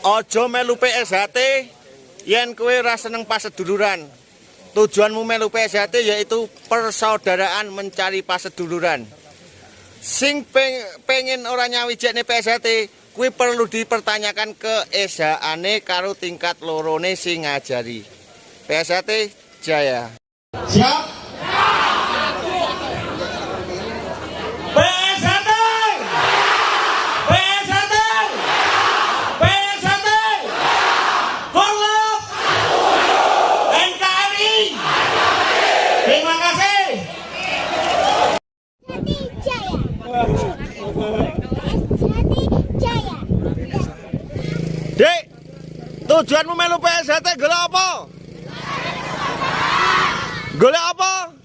Ojo melu PSHT yen kowe ora seneng paseduluran. Tujuanmu melu PSHT yaitu persaudaraan mencari paseduluran. Sing pengen ora nyawijekne PSHT kuwi perlu dipertanyakan ke SHA-ne karo tingkat lorone sing ngajari. PSHT Jaya. Siap? PSHT! PSHT! PSHT! Korlap! NKRI! Terima kasih! Dek, tujuanmu melu PSHT golek apa? Golek apa?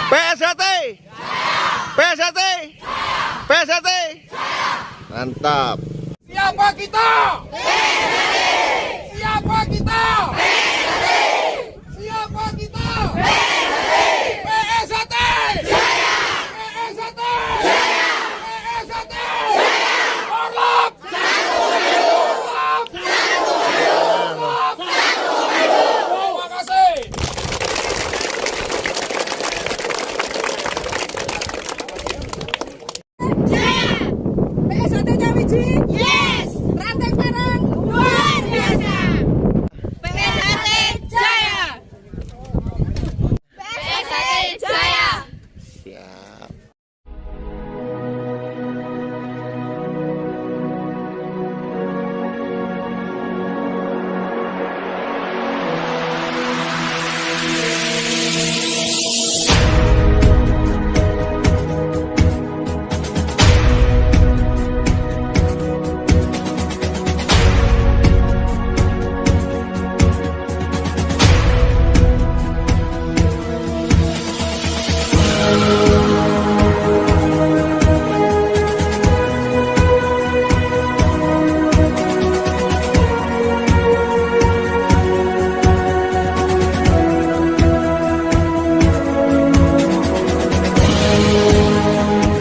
PSHT. PSHT. PSHT. Mantap. Siapa kita? Siapa kita? Siapa kita? PSHT! PSHT! PSHT! Korlap! Korlap! Korlap! Terima kasih. PSHT-nya Wiji? Yes! Ranting Parang? Luar biasa! PSHT Jaya! PSHT Jaya! Siap.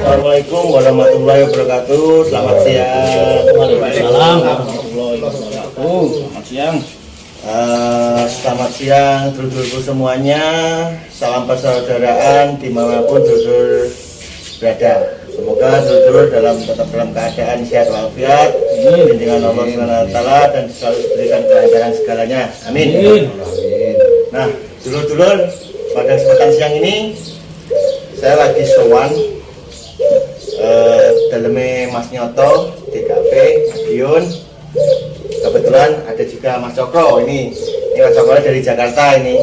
Assalamualaikum warahmatullahi wabarakatuh. Selamat siang. Waalaikumsalam warahmatullahi wabarakatuh. Selamat siang. Selamat siang dulurku semuanya. Salam persaudaraan dimanapun dulur berada. Semoga dulur tetap dalam keadaan sehat walafiat, bimbingan Allah SWT dan selalu diberikan kelancaran segalanya. Amin. Nah, dulur-dulur, pada kesempatan siang ini saya lagi sowan dalamnya Mas Nyoto, DKP, Madiun. Kebetulan ada juga Mas Cokro ini Mas Cokro dari Jakarta ini.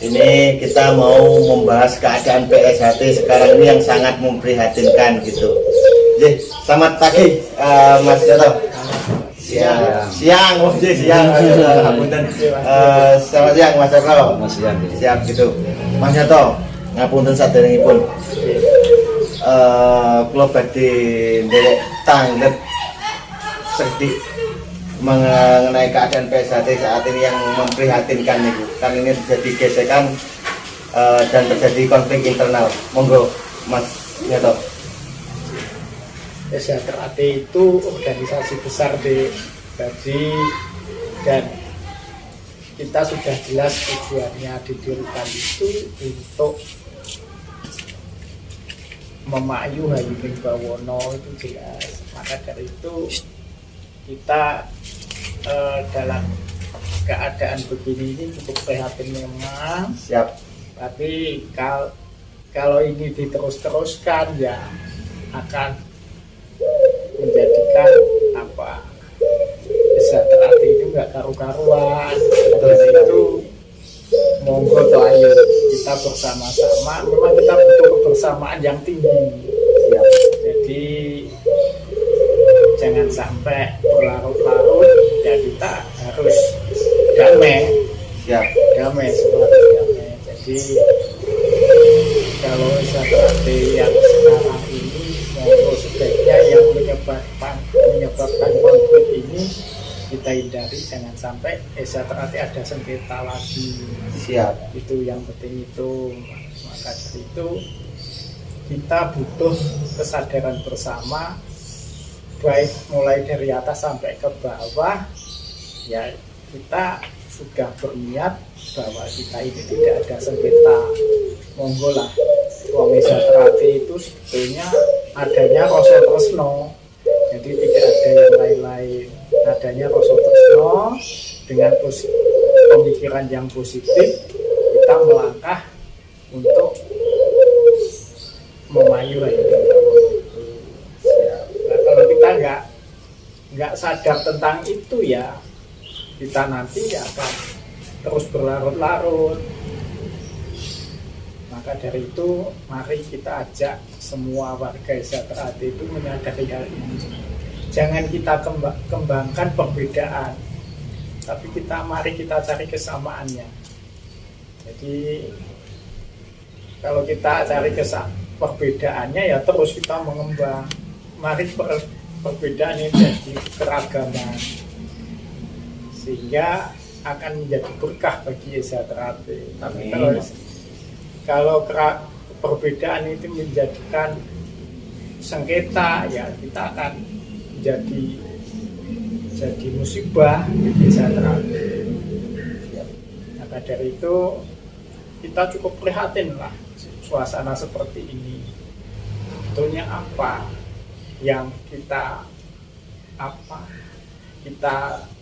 Ini kita mau membahas keadaan PSHT sekarang ini yang sangat memprihatinkan gitu. Selamat pagi Mas Nyoto. Siang, siang. Selamat siang Mas Cokro. Siap gitu. Mas Nyoto, ngapunten saderengipun. Kula badhe nderek tanggap sedikit mengenai keadaan PSHT saat ini yang memprihatinkan nih, kan ini terjadi gesekan dan terjadi konflik internal. Monggo Mas Nyoto. PSHT itu organisasi besar di dan kita sudah jelas tujuannya didirikan itu untuk memayu Hayuning Bawono, itu jelas. Maka dari itu kita dalam keadaan begini ini cukup prihatin memang. Siap. Tapi kalau ini diterus-teruskan ya akan menjadikan PSHT itu nggak karu-karuan. Dari itu monggo toh ayo kita bersama-sama, memang kita butuh kebersamaan yang tinggi. Siap. Jadi jangan sampai berlarut-larut, ya kita harus damai. Siap. Damai, semua harus damai. Jadi kalau PSHT yang sekarang ini monggo sebaiknya yang menyebabkan konflik ini kita hindari, jangan sampai PSHT ada sengketa lagi. Siap. Itu yang penting itu. Maka dari itu kita butuh kesadaran bersama baik mulai dari atas sampai ke bawah, ya kita sudah berniat bahwa kita ini tidak ada sengketa. Monggo lah, wong Esa Terate itu sebetulnya adanya rasa tresno, jadi tidak ada yang lain-lain, adanya rasa tresno. Dengan pemikiran yang positif, kita melangkah untuk memayu itu. Nah, kalau kita nggak sadar tentang itu, ya kita nanti akan terus berlarut-larut. Maka dari itu, mari kita ajak semua warga Esa Terate itu menyadari hal ini. Jangan kita kembangkan perbedaan, tapi mari kita cari kesamaannya. Jadi kalau kita cari perbedaannya, ya terus kita mengembang. Mari perbedaan ini jadi keragaman, sehingga akan menjadi berkah bagi Esa Terate. Tapi kalau perbedaan itu menjadikan sengketa, ya kita akan jadi musibah di Esa Terate. Maka dari itu kita cukup prihatin lah suasana seperti ini. Sebetulnya apa yang kita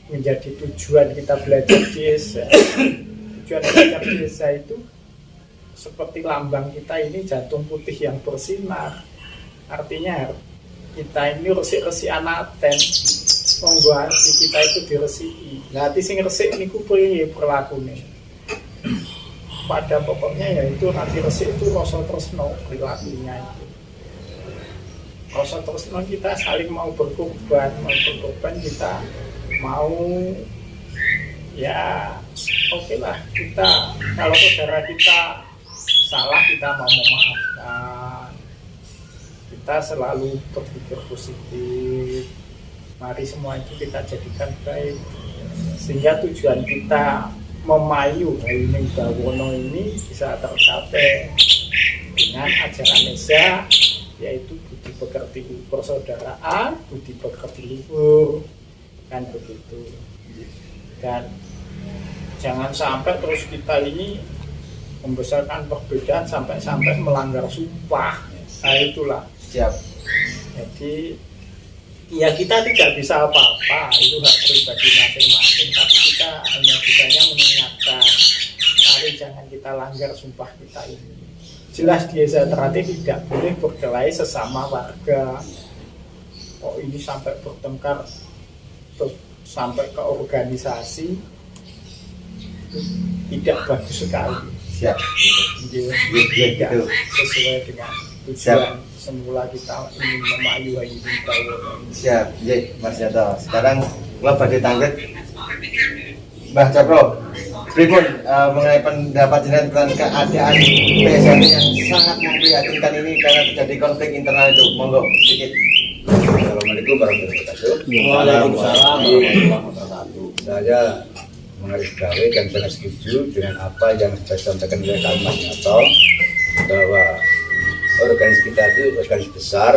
menjadi tujuan kita belajar di Esa? Tujuan belajar di Esa itu seperti lambang kita ini jantung putih yang bersinar. Artinya kita ini resik-resik anaten, monggo hati kita itu diresiki. Nah, hati sing resik niku piye perlakune? Pada pokoknya yaitu hati resik itu rasa tresno perilakunya itu. Rasa tresno kita saling mau berkorban kita mau, ya oke lah, kita kalau saudara kita salah kita mau memaafkan. Kita selalu berpikir positif. Mari semua itu kita jadikan baik, sehingga tujuan kita memayu Hayuning Bawono ini bisa tercapai dengan ajaran Esa, yaitu budi pekerti persaudaraan, budi pekerti luhur, kan begitu. Dan jangan sampai terus kita ini membesarkan perbedaan sampai melanggar sumpah. Nah, itulah. Siap. Jadi ya kita tidak bisa apa-apa, itu hak pribadi masing-masing, tapi kita hanya bisanya mengingatkan, mari jangan kita langgar sumpah kita ini. Jelas di Esa Terate tidak boleh berkelahi sesama warga. Oh, ini sampai bertengkar terus sampai ke organisasi, tidak bagus sekali. Siap. Tidak sesuai dengan tujuan semula kita ingin memayu Hayuning Bawono. Siap, Mas Yato. Sekarang lo badhe tanggit Mbah Capro. Pripun mengenai pendapat jenengan tentang keadaan PSN yang sangat memprihatinkan ini karena terjadi konflik internal itu? Monggo sedikit. Assalamualaikum warahmatullahi wabarakatuh. Waalaikumsalam warahmatullahi wabarakatuh. Saya menggarisbawahi dan sangat setuju dengan apa yang sudah disampaikan oleh Mas Yato, bahwa organisasi kita itu organisasi besar,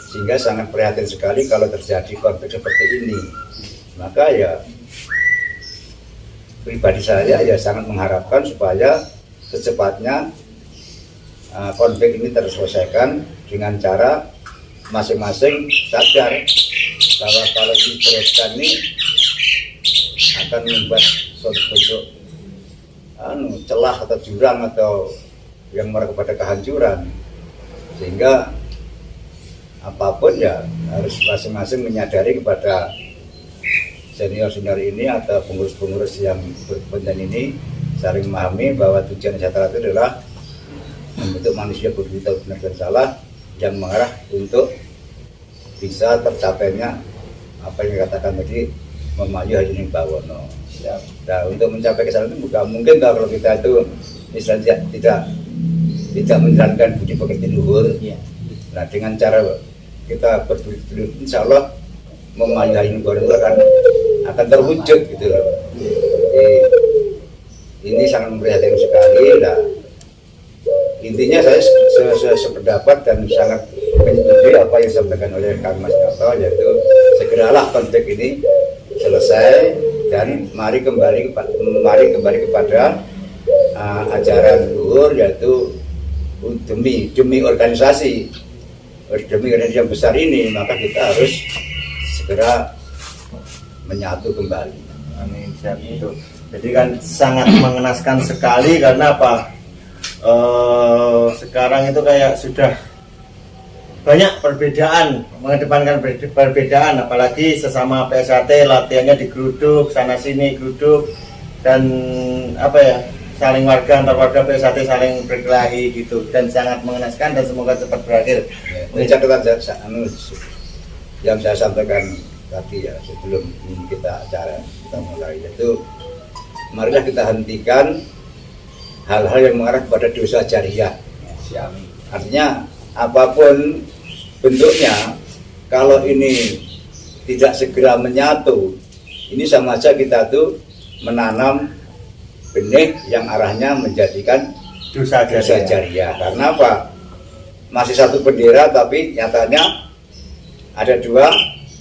sehingga sangat prihatin sekali kalau terjadi konflik seperti ini. Maka ya pribadi saya ya sangat mengharapkan supaya secepatnya konflik ini terselesaikan dengan cara masing-masing sadar bahwa kalau diteruskan ini akan membuat suatu bentuk celah atau jurang atau yang mengarah kepada kehancuran, sehingga apapun ya harus masing-masing menyadari kepada senior-senior ini atau pengurus-pengurus yang berkepentingan ini saling memahami bahwa tujuan Esa Terate adalah membentuk manusia berbeda benar dan salah yang mengarah untuk bisa tercapainya apa yang dikatakan tadi, memayu Hayuning Bawono. Nah, untuk mencapai ke sana itu bukan mungkin kalau kita itu misalnya tidak menjalankan budi pekerti luhur. Nah, dengan cara kita berbudi, insya Allah memayu Hayuning Bawono itu akan terwujud gitu loh. Jadi, ini sangat memprihatinkan sekali. Nah, intinya saya sependapat dan sangat menyetujui apa yang disampaikan oleh Kang Mas Noto, yaitu segeralah konflik ini selesai dan mari kembali kepada ajaran luhur, yaitu demi organisasi yang besar ini, maka kita harus segera menyatu kembali. Amin, siap itu. Jadi kan sangat mengenaskan sekali karena apa? Sekarang itu kayak sudah banyak perbedaan, mengedepankan perbedaan, apalagi sesama PSAT latihannya digeruduk sana sini geruduk, dan apa ya, saling warga antar warga PSAT saling berkelahi gitu, dan sangat mengenaskan dan semoga cepat berakhir. Ini catatan yang saya sampaikan tadi ya sebelum kita mulai, yaitu marilah kita hentikan hal-hal yang mengarah kepada dosa jariah. Artinya apapun bentuknya, kalau ini tidak segera menyatu, ini sama saja kita tuh menanam benih yang arahnya menjadikan Dosa jariah. Karena apa? Masih satu bendera tapi nyatanya ada dua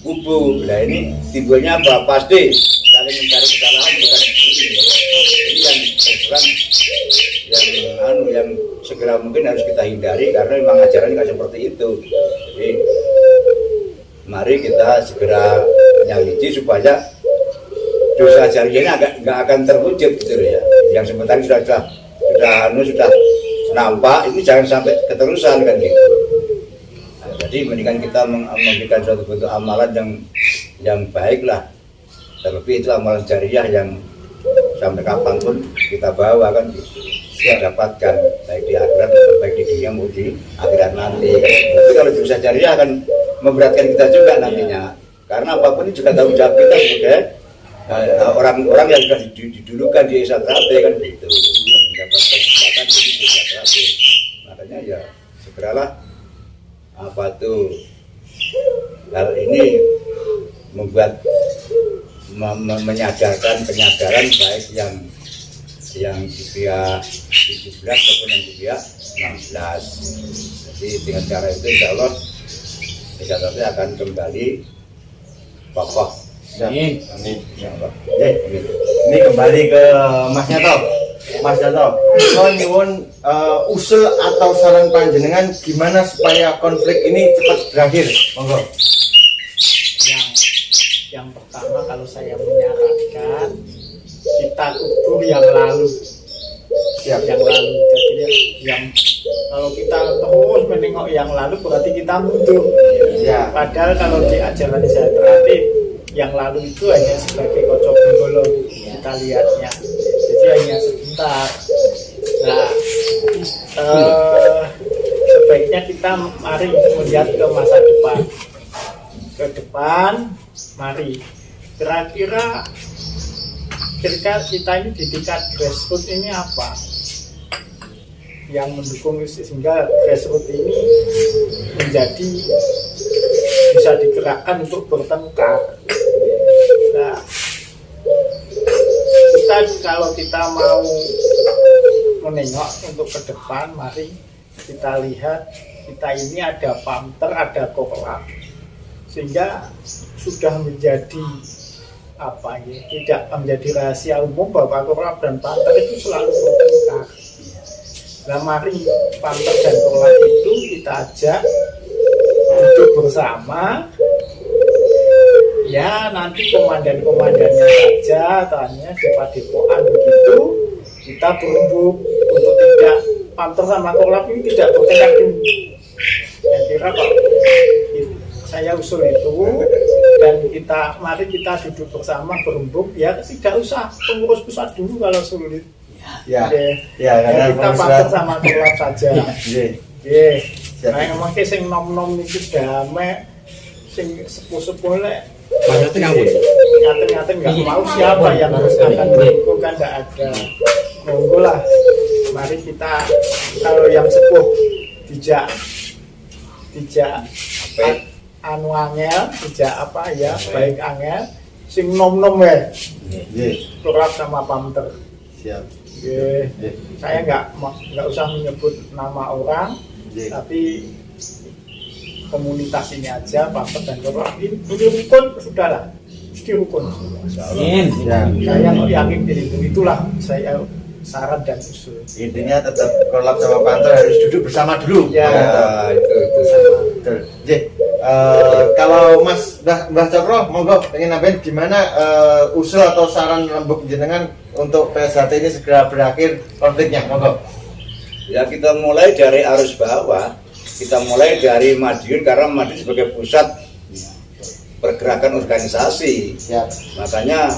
kubu. Nah ini timbulnya apa? Pasti saling mencari kesalahan, bukan ini yang segera mungkin harus kita hindari, karena memang ajarannya nggak seperti itu. Jadi mari kita segera menyelidiki supaya dosa jariahnya nggak akan terwujud gitu ya. Yang sebentar sudah nampak, ini jangan sampai keterusan kan gitu. Nah, jadi mendingan kita memberikan suatu bentuk amalan yang baik lah. Terlebih itu amalan jariah yang sampai kapanpun kita bawa kan kita dapatkan, baik di akhirat atau baik di dunia maupun di akhirat nanti. Tapi kalau dosa jariah akan memberatkan kita juga nantinya, karena apapun ini juga tanggung jawab kita sebagai orang-orang yang sudah didulukan di SATRAT kan begitu, yang mendapatkan kesempatan di SATRAT. Makanya ya segeralah hal ini membuat menyadarkan penyadaran baik yang di pihak 17 maupun yang di pihak 16. Jadi dengan cara itu insya Allah SATRAT akan kembali kokoh. Amin. Ini kembali ke Mas Nyato. Mas Nyato, nyuwun usul atau saran panjenengan gimana supaya konflik ini cepat berakhir? Monggo. Yang pertama, kalau saya menyarankan kita ukur yang lalu. Yang lalu. Jadi yang kalau kita terus menengok yang lalu berarti kita mundur. Ya. Padahal kalau di ajaran saya terakhir, yang lalu itu hanya sebagai kocok benggolo kita lihatnya, jadi hanya sebentar. Nah, sebaiknya kita mari melihat ke masa depan. Mari kira-kira kita ini di tingkat grassroots ini apa yang mendukung, sehingga grassroots ini menjadi bisa digerakkan untuk bertengkar. Nah, kalau kita mau menengok untuk ke depan, mari kita lihat kita ini ada Pamter, ada Korlap, sehingga sudah menjadi tidak menjadi rahasia umum bahwa Korlap dan Pamter itu selalu bertengkar. Nah, mari Pamter dan Korlap itu kita ajak duduk bersama. Ya, nanti komandan-komandannya saja tanya di padepokan begitu, kita berembuk untuk tidak Pamter sama Korlap ini tidak bertengkar dulu. Saya kira Pak, saya usul itu, dan mari kita duduk bersama berembuk, ya tidak usah pengurus pusat dulu kalau sulit. Ya, kita Pamter sama Korlap saja. Nah, emang sing nom-nom itu damai, sing sepuh-sepuh lek ngaten-ngaten nggak mau, siapa yang harus akan berikut kan nggak ada. Monggo lah, mari kita kalau yang sepuh dijak angel, dijak baik angel, sing nom-nom ya. Korlap sama Pamter. Siap. Saya nggak usah menyebut nama orang, tapi komunitas ini aja, Pampet dan Korlap ini rukun, sudahlah, mesti rukun. Ya. Saya yakin itulah saya saran dan usul. Intinya tetap Korlap sama Panther harus duduk bersama dulu. Ya, itu Betul. Jadi, kalau Mas Mbah Cokro, monggo pengen nambahin gimana usul atau saran lembuk jenengan untuk PSHT ini segera berakhir konfliknya, monggo. ya, kita mulai dari arus bawah, kita mulai dari Madiun, karena Madiun sebagai pusat pergerakan organisasi. Siap. Makanya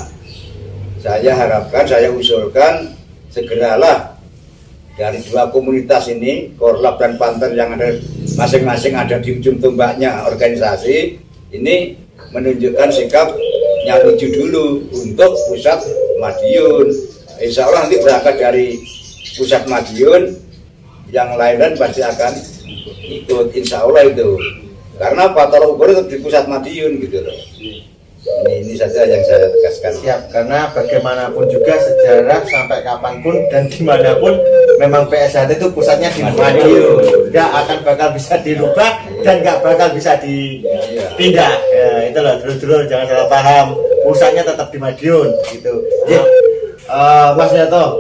saya harapkan, saya usulkan segeralah dari dua komunitas ini, Korlap dan Panther yang ada masing-masing ada di ujung tombaknya organisasi ini, menunjukkan sikap nyawiju dulu untuk pusat Madiun. Insya Allah nanti berangkat dari pusat Madiun, yang lain pasti akan ikut, insya Allah itu. Karena Pak tolak ukur itu di pusat Madiun gitu loh. Ini saja yang saya tegaskan. Siap, karena bagaimanapun juga sejarah sampai kapanpun dan dimanapun memang PSHT itu pusatnya di Madiun, nggak akan bakal bisa dirubah dan nggak bakal bisa dipindah. Ya, itu loh, dulu jangan salah paham, pusatnya tetap di Madiun gitu. Ya, Mas Nyato,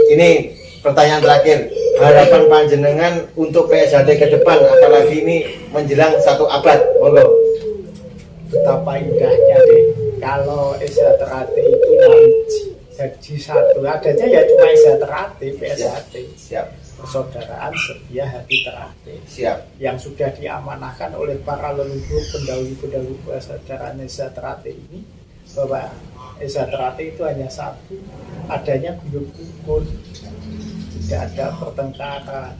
ini pertanyaan terakhir, harapan panjenengan untuk PSHT ke depan, apalagi ini menjelang 1 abad, monggo. betapa indahnya deh kalau SHT itu jadi satu, adanya ya cuma SHT, PSHT. Siap, Persaudaraan Setia Hati Terakhir siap. yang sudah diamanahkan oleh para leluhur pendahulu-pendahulu persaudaraan SHT ini, bahwa SHT itu hanya satu, adanya guyub rukun, tidak ada pertengkaran.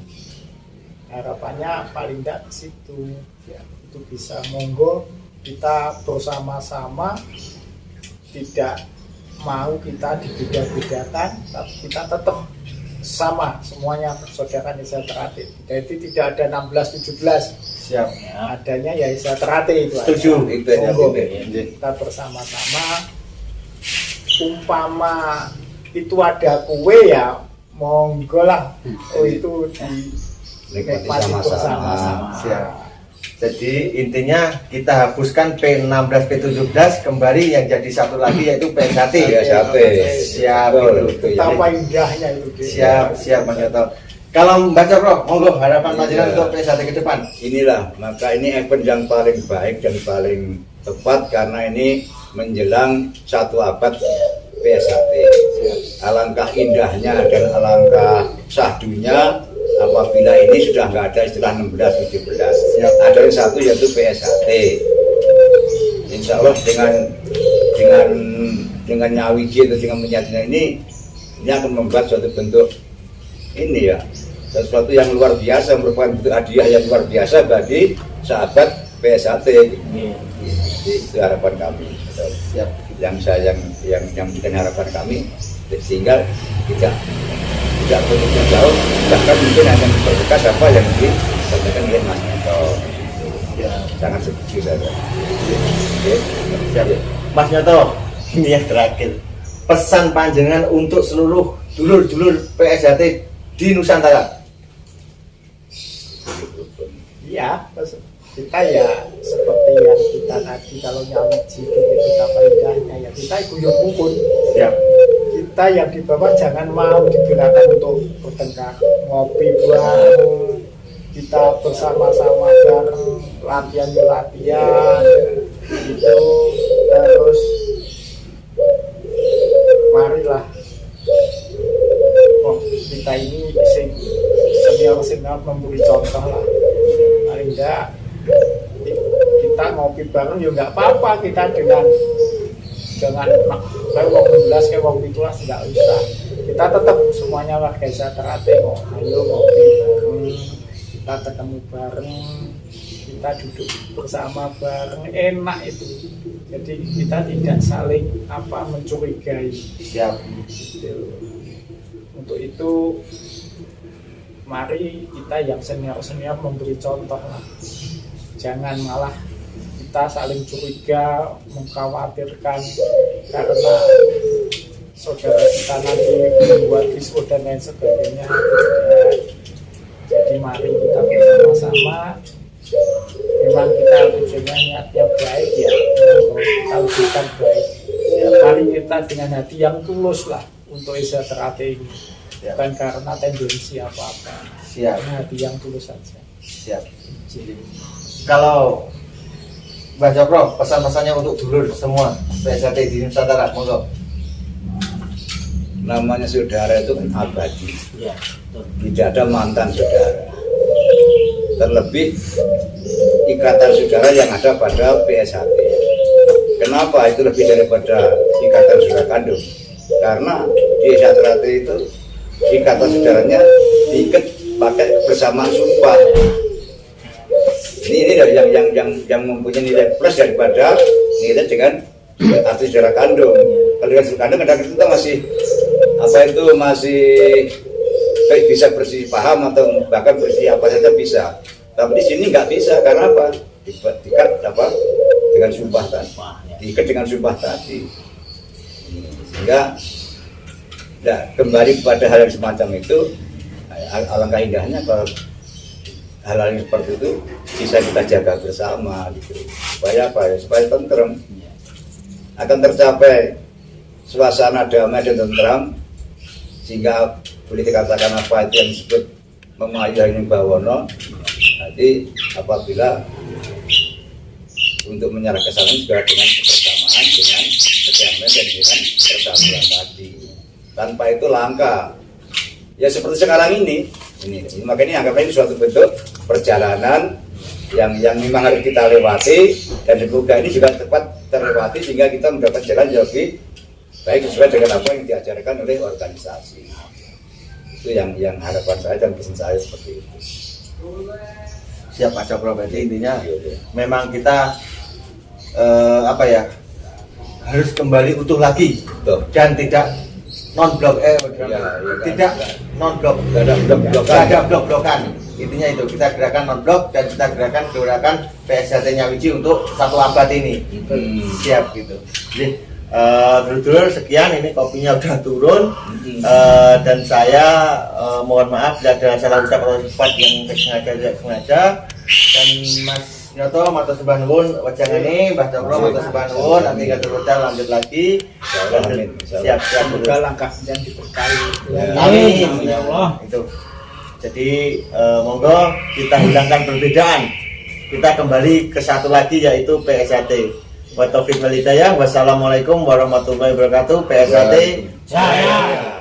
Harapannya paling tidak ke situ, ya, itu bisa, monggo kita bersama-sama, tidak mau kita dibeda-bedakan, tapi kita tetap sama semuanya persaudaraan SHT. Jadi tidak ada 16-17, Siap. adanya ya SHT itu aja. Setuju. Itu aja, Monggo, itu. kita bersama-sama. Umpama itu ada kue ya monggo lah, oh itu Nikmati dinikmati sama-sama. bersama-sama. Siap. Jadi intinya kita hapuskan P16, P17, kembali yang jadi satu lagi yaitu PSHT. PSHT. Siap. Betul, Itu. itu ya. Betapa indahnya itu. Dek. Siap Mas Nyato. Kalau Mbak Cokro, monggo harapan panjenengan Iya. untuk PSHT ke depan. Inilah, maka ini event yang paling baik dan paling tepat karena ini menjelang 1 abad PSHT. Alangkah indahnya dan alangkah sahdunya apabila ini sudah nggak ada istilah 16-17. Siap. Ada yang satu yaitu PSHT. Insya Allah dengan nyawiji atau dengan menyatunya ini akan membuat suatu bentuk ini ya, sesuatu yang luar biasa, merupakan bentuk hadiah yang luar biasa bagi sahabat PSHT. Itu harapan kami. Siap. Yang menjadikan harapan kami, sehingga tidak begitu jauh, bahkan mungkin hanya berbekas apa yang disampaikan oleh Mas Nyato. Ya. Sangat setuju saya. Siap. Mas Nyato, ini yang terakhir. Pesan panjenengan untuk seluruh dulur-dulur PSHT di Nusantara. Iya, kita ya seperti yang kita tadi, kalau nyawiji itu betapa indahnya ya, kita guyub rukun. Siap. Kita yang di bawah jangan mau digerakkan untuk bertengkar, ngopi bareng, kita bersama-sama bareng, latihan itu, terus marilah kita ini senior memberi contoh lah, paling enggak kita ngopi bareng ya nggak apa-apa, kita dengan kayak wong 16 kayak wong 17 nggak usah, kita tetap semuanya warga SHT kok, ayo ngopi bareng, kita ketemu bareng, kita duduk bersama bareng, enak itu. Jadi kita tidak saling mencurigai. Siap. Gitu. Untuk itu mari kita yang senior memberi contoh lah. Jangan malah kita saling curiga, mengkhawatirkan karena saudara kita nanti membuat disco dan lain sebagainya. Jadi mari kita bersama-sama memang kita tujuannya niatnya baik ya, kita wujudkan baik. Mari kita dengan hati yang tulus lah untuk Esa Terate ini, bukan karena tendensi apa-apa. Siap. Karena hati yang tulus saja. Siap. Kalau Mbak Cokro, pesan-pesannya untuk dulur semua PSAT di Nusantara, monggo. Namanya saudara itu kan abadi, Ya, tidak ada mantan saudara. Terlebih ikatan saudara yang ada pada PSAT. Kenapa itu lebih daripada ikatan saudara kandung? Karena di PSAT itu ikatan saudaranya diikat pakai bersamaan sumpah. Ini yang mempunyai nilai plus daripada nilai dengan arti saudara kandung. Kalau dengan saudara kandung kadang-kadang kita masih kayak bisa bersih paham atau bahkan bersih apa saja bisa. Tapi di sini nggak bisa karena apa? Diikat dengan sumpah tadi. Diikat dengan sumpah tadi. Sehingga kembali kepada hal yang semacam itu, alangkah indahnya kalau hal-hal yang seperti itu bisa kita jaga bersama gitu. Supaya supaya tentrem, akan tercapai suasana damai dan tenteram, sehingga boleh dikatakan apa itu yang disebut memayani bawono. Jadi apabila untuk menyerah kesalahan juga dengan kebersamaan, dengan kedamaian dan dengan persatuan tadi. Tanpa itu langka. Ya seperti sekarang ini makanya anggap ini suatu bentuk perjalanan yang memang harus kita lewati, dan semoga ini juga tepat terlewati sehingga kita mendapat jalan yang lebih baik sesuai dengan apa yang diajarkan oleh organisasi. Itu yang harapan saya dan pesan saya seperti itu. Siap Pak Cokro, berarti intinya memang kita harus kembali utuh lagi. Betul. Dan tidak non-blok tidak non-blok, ada blok-blokan. Intinya itu, kita gerakan non-blok dan kita gerakan PSAT Nyawiji untuk satu abad ini. Siap gitu. Jadi dulur sekian, ini kopinya udah turun. Dan saya mohon maaf bila ada salah ucap atau sifat yang sengaja tidak sengaja. Dan Mas Nyoto matur sembah nuwun wajangane, Mbah Cokro matur sembah nuwun, nanti kita lanjut lagi. Siap. semoga langkah yang diberkahi. Amin. Ya Allah. Itu. Jadi monggo kita hilangkan perbedaan. Kita kembali ke satu lagi, yaitu PSAT. Wa taufiq wal hidayah. Wassalamualaikum warahmatullahi wabarakatuh. PSAT Jaya.